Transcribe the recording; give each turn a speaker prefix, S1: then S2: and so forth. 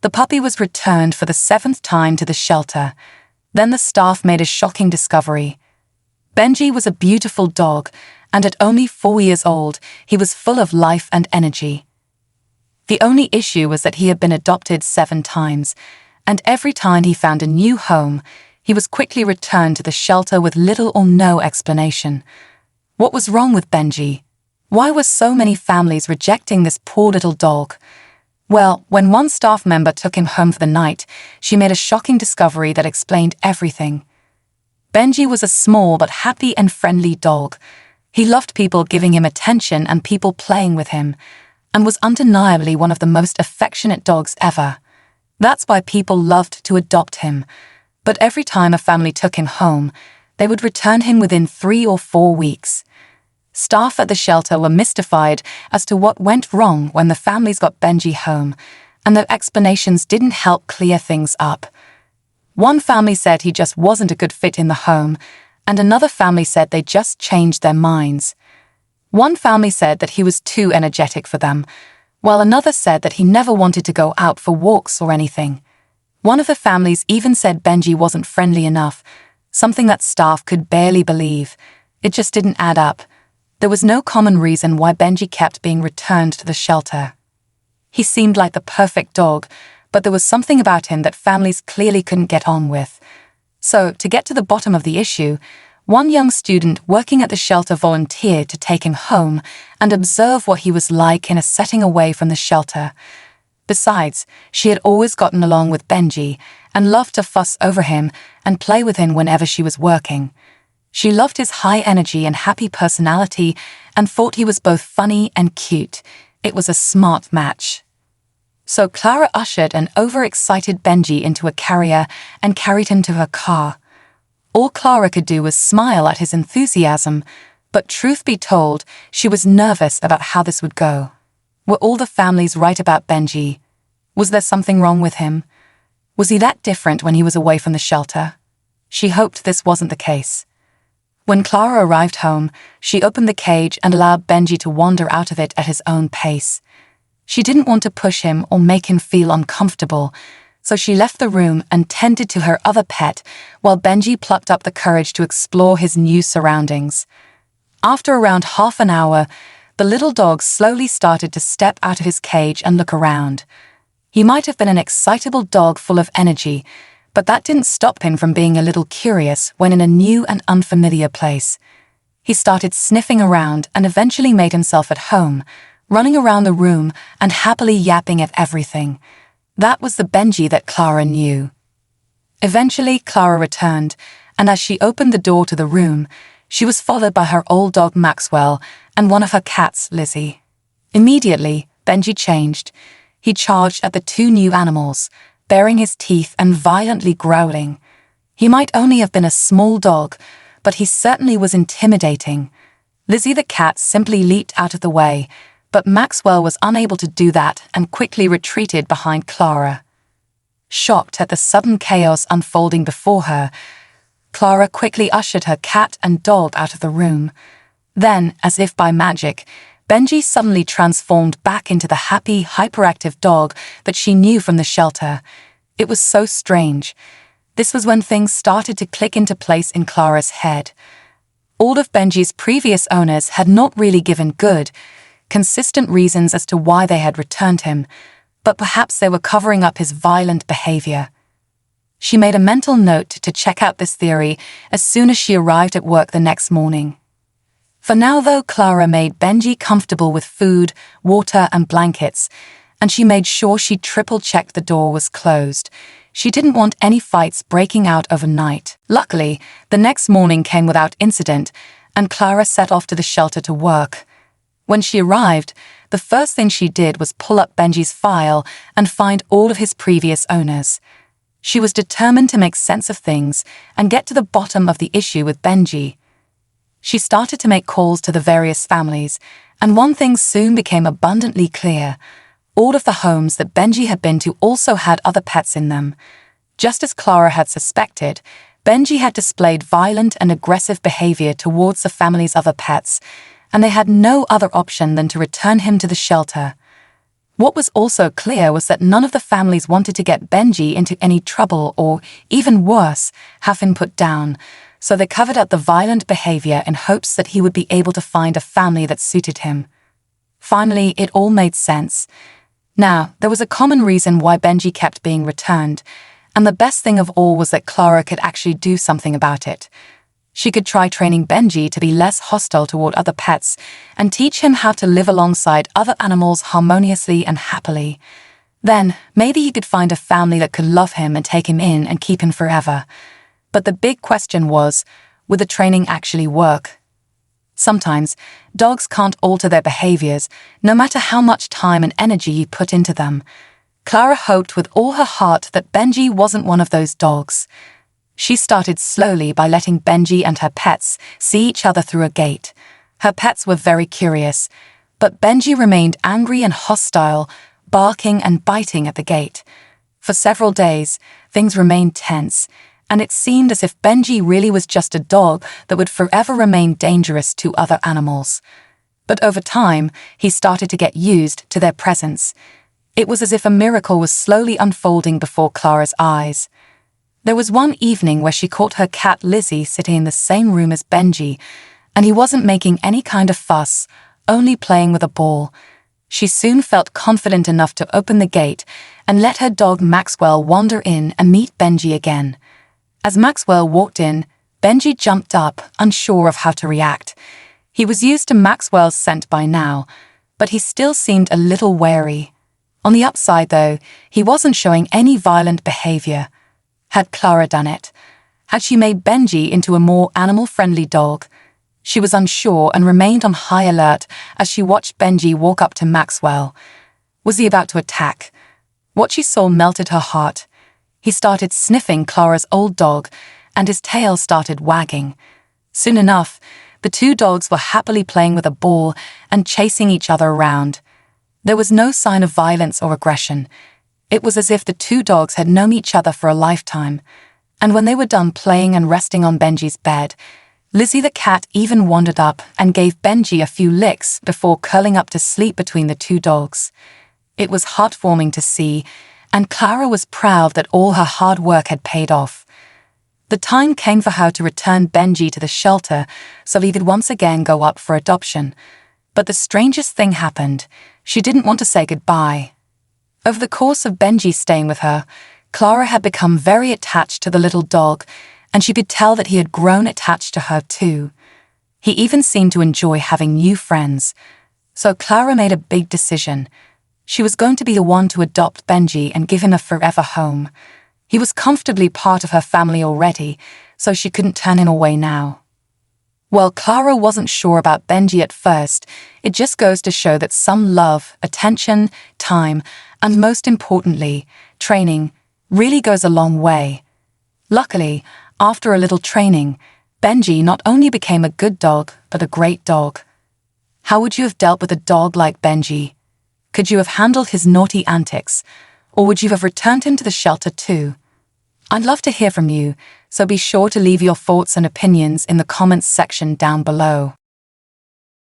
S1: The puppy was returned for the 7th time to the shelter. Then the staff made a shocking discovery. Benji was a beautiful dog, and at only 4 years old, he was full of life and energy. The only issue was that he had been adopted 7 times, and every time he found a new home, he was quickly returned to the shelter with little or no explanation. What was wrong with Benji? Why were so many families rejecting this poor little dog? Well, when one staff member took him home for the night, she made a shocking discovery that explained everything. Benji was a small but happy and friendly dog. He loved people giving him attention and people playing with him, and was undeniably one of the most affectionate dogs ever. That's why people loved to adopt him. But every time a family took him home, they would return him within 3 or 4 weeks. Staff at the shelter were mystified as to what went wrong when the families got Benji home, and their explanations didn't help clear things up. One family said he just wasn't a good fit in the home, and another family said they just changed their minds. One family said that he was too energetic for them, while another said that he never wanted to go out for walks or anything. One of the families even said Benji wasn't friendly enough, something that staff could barely believe. It just didn't add up. There was no common reason why Benji kept being returned to the shelter. He seemed like the perfect dog, but there was something about him that families clearly couldn't get on with. So, to get to the bottom of the issue, one young student working at the shelter volunteered to take him home and observe what he was like in a setting away from the shelter. Besides, she had always gotten along with Benji and loved to fuss over him and play with him whenever she was working. She loved his high energy and happy personality and thought he was both funny and cute. It was a smart match. So Clara ushered an overexcited Benji into a carrier and carried him to her car. All Clara could do was smile at his enthusiasm, but truth be told, she was nervous about how this would go. Were all the families right about Benji? Was there something wrong with him? Was he that different when he was away from the shelter? She hoped this wasn't the case. When Clara arrived home, she opened the cage and allowed Benji to wander out of it at his own pace. She didn't want to push him or make him feel uncomfortable, so she left the room and tended to her other pet while Benji plucked up the courage to explore his new surroundings. After around half an hour, the little dog slowly started to step out of his cage and look around. He might have been an excitable dog full of energy, but that didn't stop him from being a little curious when in a new and unfamiliar place. He started sniffing around and eventually made himself at home, running around the room and happily yapping at everything. That was the Benji that Clara knew. Eventually, Clara returned, and as she opened the door to the room, she was followed by her old dog Maxwell and one of her cats, Lizzie. Immediately, Benji changed. He charged at the 2 new animals, baring his teeth and violently growling. He might only have been a small dog, but he certainly was intimidating. Lizzie the cat simply leaped out of the way, but Maxwell was unable to do that and quickly retreated behind Clara. Shocked at the sudden chaos unfolding before her, Clara quickly ushered her cat and dog out of the room. Then, as if by magic, Benji suddenly transformed back into the happy, hyperactive dog that she knew from the shelter. It was so strange. This was when things started to click into place in Clara's head. All of Benji's previous owners had not really given good, consistent reasons as to why they had returned him, but perhaps they were covering up his violent behavior. She made a mental note to check out this theory as soon as she arrived at work the next morning. For now, though, Clara made Benji comfortable with food, water, and blankets, and she made sure she triple-checked the door was closed. She didn't want any fights breaking out overnight. Luckily, the next morning came without incident, and Clara set off to the shelter to work. When she arrived, the first thing she did was pull up Benji's file and find all of his previous owners. She was determined to make sense of things and get to the bottom of the issue with Benji. She started to make calls to the various families, and one thing soon became abundantly clear. All of the homes that Benji had been to also had other pets in them. Just as Clara had suspected, Benji had displayed violent and aggressive behavior towards the family's other pets, and they had no other option than to return him to the shelter. What was also clear was that none of the families wanted to get Benji into any trouble or, even worse, have him put down, so they covered up the violent behavior in hopes that he would be able to find a family that suited him. Finally, it all made sense. Now, there was a common reason why Benji kept being returned, and the best thing of all was that Clara could actually do something about it. She could try training Benji to be less hostile toward other pets and teach him how to live alongside other animals harmoniously and happily. Then, maybe he could find a family that could love him and take him in and keep him forever. But the big question was, would the training actually work? Sometimes, dogs can't alter their behaviors, no matter how much time and energy you put into them. Clara hoped with all her heart that Benji wasn't one of those dogs. She started slowly by letting Benji and her pets see each other through a gate. Her pets were very curious, but Benji remained angry and hostile, barking and biting at the gate. For several days, things remained tense, and it seemed as if Benji really was just a dog that would forever remain dangerous to other animals. But over time, he started to get used to their presence. It was as if a miracle was slowly unfolding before Clara's eyes. There was one evening where she caught her cat Lizzie sitting in the same room as Benji, and he wasn't making any kind of fuss, only playing with a ball. She soon felt confident enough to open the gate and let her dog Maxwell wander in and meet Benji again. As Maxwell walked in, Benji jumped up, unsure of how to react. He was used to Maxwell's scent by now, but he still seemed a little wary. On the upside, though, he wasn't showing any violent behavior. Had Clara done it? Had she made Benji into a more animal-friendly dog? She was unsure and remained on high alert as she watched Benji walk up to Maxwell. Was he about to attack? What she saw melted her heart. He started sniffing Clara's old dog, and his tail started wagging. Soon enough, the two dogs were happily playing with a ball and chasing each other around. There was no sign of violence or aggression. It was as if the two dogs had known each other for a lifetime, and when they were done playing and resting on Benji's bed, Lizzie the cat even wandered up and gave Benji a few licks before curling up to sleep between the two dogs. It was heartwarming to see, and Clara was proud that all her hard work had paid off. The time came for her to return Benji to the shelter so he could once again go up for adoption. But the strangest thing happened. She didn't want to say goodbye. Over the course of Benji staying with her, Clara had become very attached to the little dog, and she could tell that he had grown attached to her too. He even seemed to enjoy having new friends. So Clara made a big decision. She was going to be the one to adopt Benji and give him a forever home. He was comfortably part of her family already, so she couldn't turn him away now. While Clara wasn't sure about Benji at first, it just goes to show that some love, attention, time, and most importantly, training, really goes a long way. Luckily, after a little training, Benji not only became a good dog, but a great dog. How would you have dealt with a dog like Benji? Could you have handled his naughty antics, or would you have returned him to the shelter too? I'd love to hear from you, so be sure to leave your thoughts and opinions in the comments section down below.